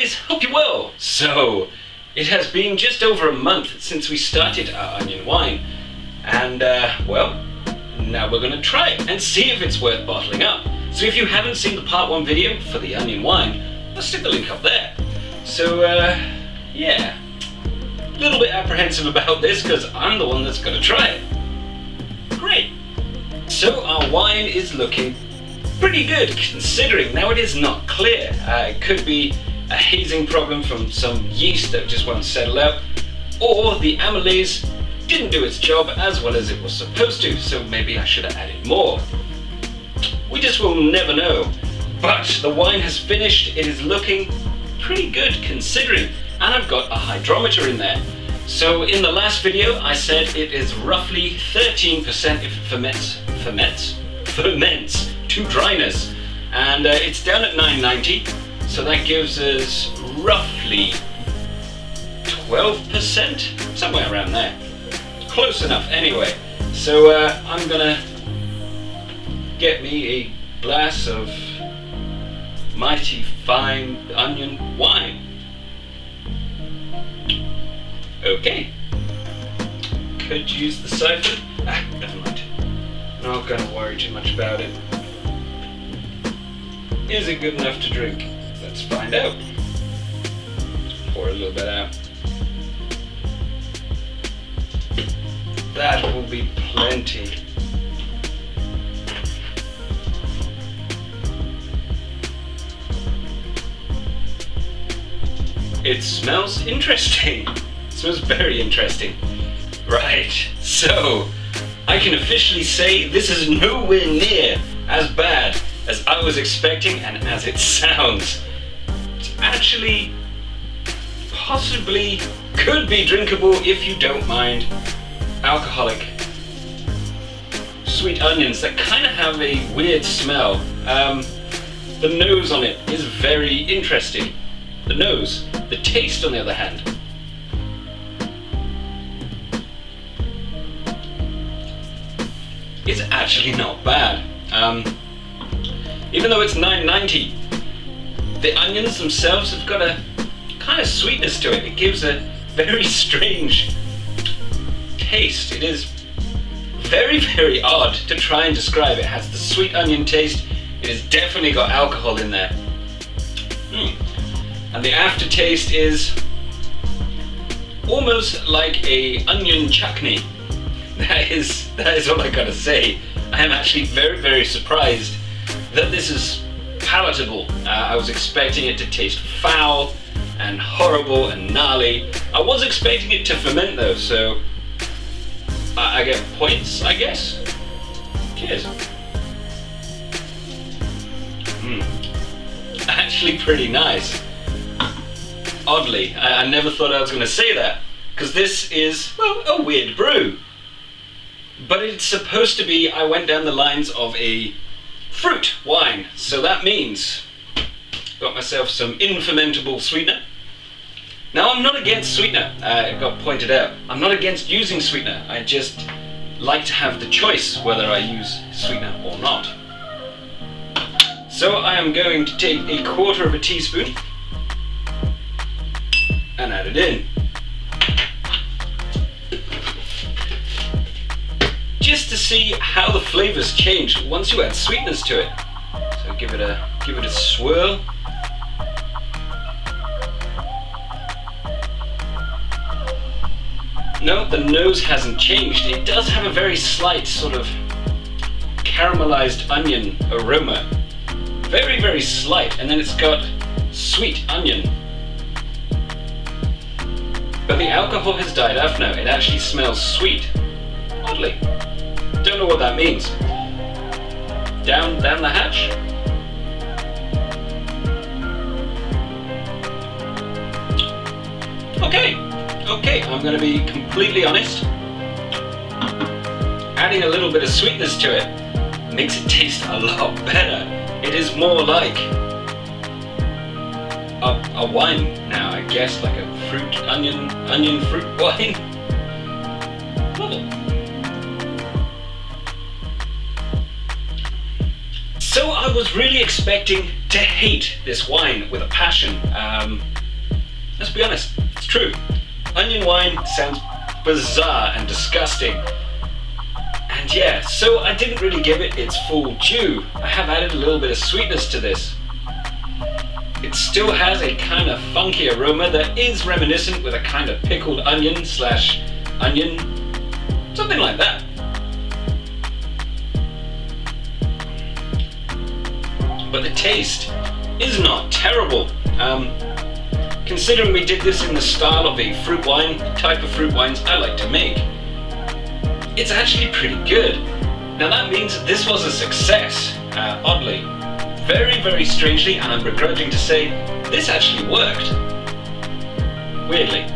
guys, hope you're well. So, it has been just over a month since we started our onion wine, and well, now we're going to try it and see if it's worth bottling up. So if you haven't seen the part 1 video for the onion wine, I'll stick the link up there. So yeah, a little bit apprehensive about this because I'm the one that's going to try it. Great. So our wine is looking pretty good considering. Now it is not clear. It could be a hazing problem from some yeast that just won't settle out, or the amylase didn't do its job as well as it was supposed to, so maybe I should have added more. We just will never know. But the wine has finished. It is looking pretty good considering, and I've got a hydrometer in there. So in the last video I said it is roughly 13% if it ferments to dryness, and it's down at 990, so that gives us roughly 12%, somewhere around there. Close enough anyway. So I'm gonna get me a glass of mighty fine onion wine. Okay. Could use the siphon. Never mind. Not gonna worry too much about it. Is it good enough to drink? Let's find out. Just pour a little bit out. That will be plenty. It smells interesting. It smells very interesting. Right, so I can officially say this is nowhere near as bad as I was expecting and as it sounds. It's actually possibly could be drinkable if you don't mind alcoholic sweet onions that kind of have a weird smell. The nose on it is very interesting. The nose. The taste, on the other hand, is actually not bad. Even though it's 990, the onions themselves have got a kind of sweetness to it. It gives a very strange taste. It is very, very odd to try and describe. It has the sweet onion taste. It has definitely got alcohol in there. And the aftertaste is almost like a onion chutney. That is all I gotta say. I am actually very, very surprised that this is palatable. I was expecting it to taste foul and horrible and gnarly. I was expecting it to ferment though, so I get points, I guess. Cheers. Actually pretty nice. Oddly, I never thought I was going to say that, because this is, well, a weird brew. But it's supposed to be, I went down the lines of a fruit wine, so that means got myself some infermentable sweetener. Now I'm not against sweetener, it got pointed out. I'm not against using sweetener, I just like to have the choice whether I use sweetener or not. So I am going to take 1/4 teaspoon and add it in. Just to see how the flavors change once you add sweetness to it. So give it a swirl. No, the nose hasn't changed. It does have a very slight sort of caramelized onion aroma. Very, very slight, and then it's got sweet onion. But the alcohol has died off now. It actually smells sweet. Oddly. Don't know what that means. Down the hatch. Okay, I'm gonna be completely honest. Adding a little bit of sweetness to it makes it taste a lot better. It is more like a wine now, I guess, like a onion fruit wine. Cool. So I was really expecting to hate this wine with a passion. to be honest, it's true. Onion wine sounds bizarre and disgusting. And yeah, so I didn't really give it its full due. I have added a little bit of sweetness to this. It still has a kind of funky aroma that is reminiscent with a kind of pickled onion slash onion, something like that. But the taste is not terrible. Considering we did this in the style of a fruit wine, the type of fruit wines I like to make, it's actually pretty good. Now that means this was a success, oddly. Very, very strangely, and I'm begrudging to say, this actually worked. Weirdly.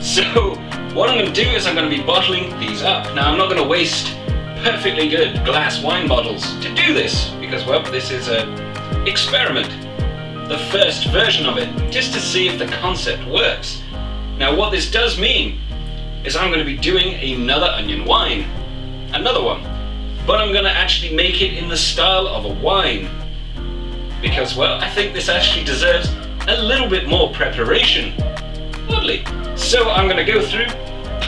So, what I'm going to do is I'm going to be bottling these up. Now I'm not going to waste perfectly good glass wine bottles to do this, because well, this is an experiment. The first version of it, just to see if the concept works. Now what this does mean is I'm going to be doing another onion wine. Another one. But I'm going to actually make it in the style of a wine. Because, well, I think this actually deserves a little bit more preparation. Oddly. So I'm going to go through,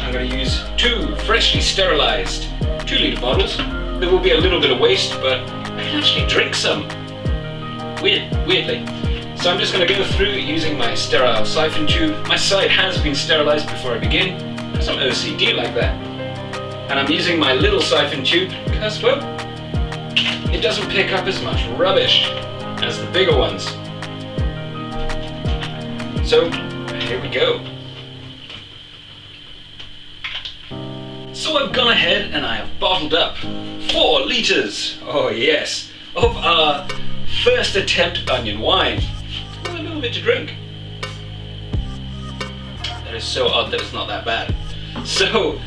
I'm going to use 2 freshly sterilized 2-litre bottles. There will be a little bit of waste, but I can actually drink some. Weirdly. So I'm just going to go through using my sterile siphon tube. My side has been sterilized before I begin, because I'm OCD like that. And I'm using my little siphon tube because, well, it doesn't pick up as much rubbish as the bigger ones. So, here we go. So I've gone ahead and I have bottled up 4 litres, oh yes, of our first attempt onion wine. A little bit to drink. That is so odd that it's not that bad. So,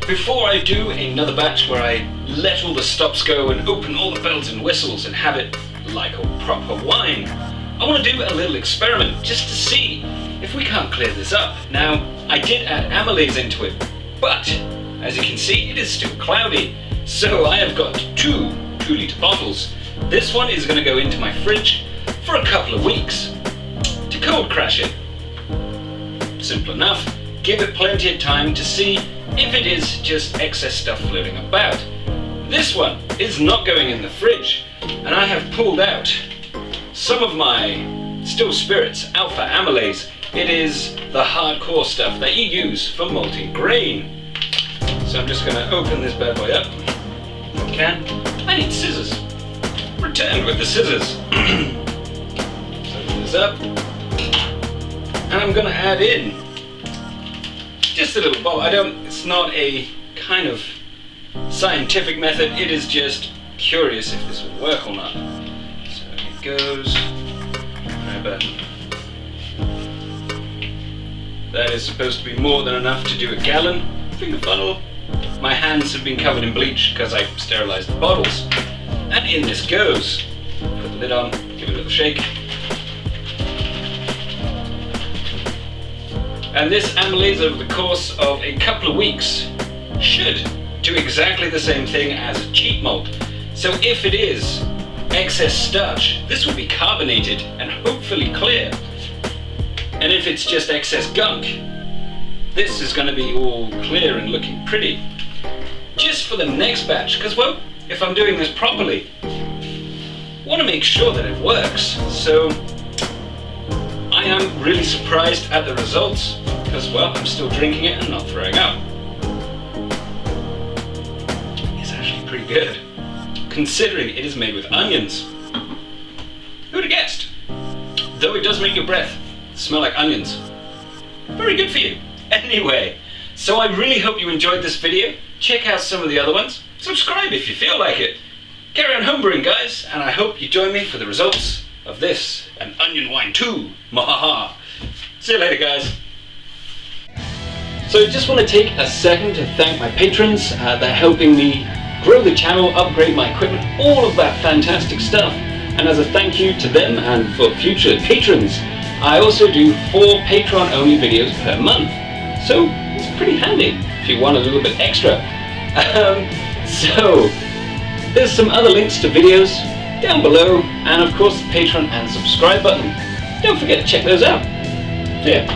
before I do another batch where I let all the stops go and open all the bells and whistles and have it like a proper wine, I want to do a little experiment just to see if we can't clear this up. Now, I did add amylase into it, but as you can see, it is still cloudy. So I have got 2 2-litre bottles. This one is going to go into my fridge for a couple of weeks to cold crash it. Simple enough. Give it plenty of time to see if it is just excess stuff floating about. This one is not going in the fridge, and I have pulled out some of my still spirits alpha amylase. It is the hardcore stuff that you use for malting grain. So I'm just going to open this bad boy up. If I can. I need scissors. Return with the scissors. Open this up, and I'm going to add in just a little bottle. It's not a kind of scientific method, it is just curious if this will work or not. So it goes, that is supposed to be more than enough to do a gallon. Finger funnel. My hands have been covered in bleach because I sterilized the bottles. And in this goes. Put the lid on, give it a little shake. And this amylase over the course of a couple of weeks should do exactly the same thing as cheap malt. So if it is excess starch, this will be carbonated and hopefully clear. And if it's just excess gunk, this is going to be all clear and looking pretty. Just for the next batch, because well, if I'm doing this properly, I want to make sure that it works. So I am really surprised at the results, because well, I'm still drinking it and not throwing up. It's actually pretty good, considering it is made with onions. Who would have guessed? Though it does make your breath smell like onions. Very good for you. Anyway, so I really hope you enjoyed this video. Check out some of the other ones. Subscribe if you feel like it. Carry on homebrewing, guys, and I hope you join me for the results of this, an onion wine too. Mahaha. See you later, guys. So I just want to take a second to thank my patrons. They're helping me grow the channel, upgrade my equipment, all of that fantastic stuff. And as a thank you to them and for future patrons, I also do 4 Patreon-only videos per month. So it's pretty handy if you want a little bit extra. So there's some other links to videos down below, and of course the Patreon and subscribe button. Don't forget to check those out. Yeah.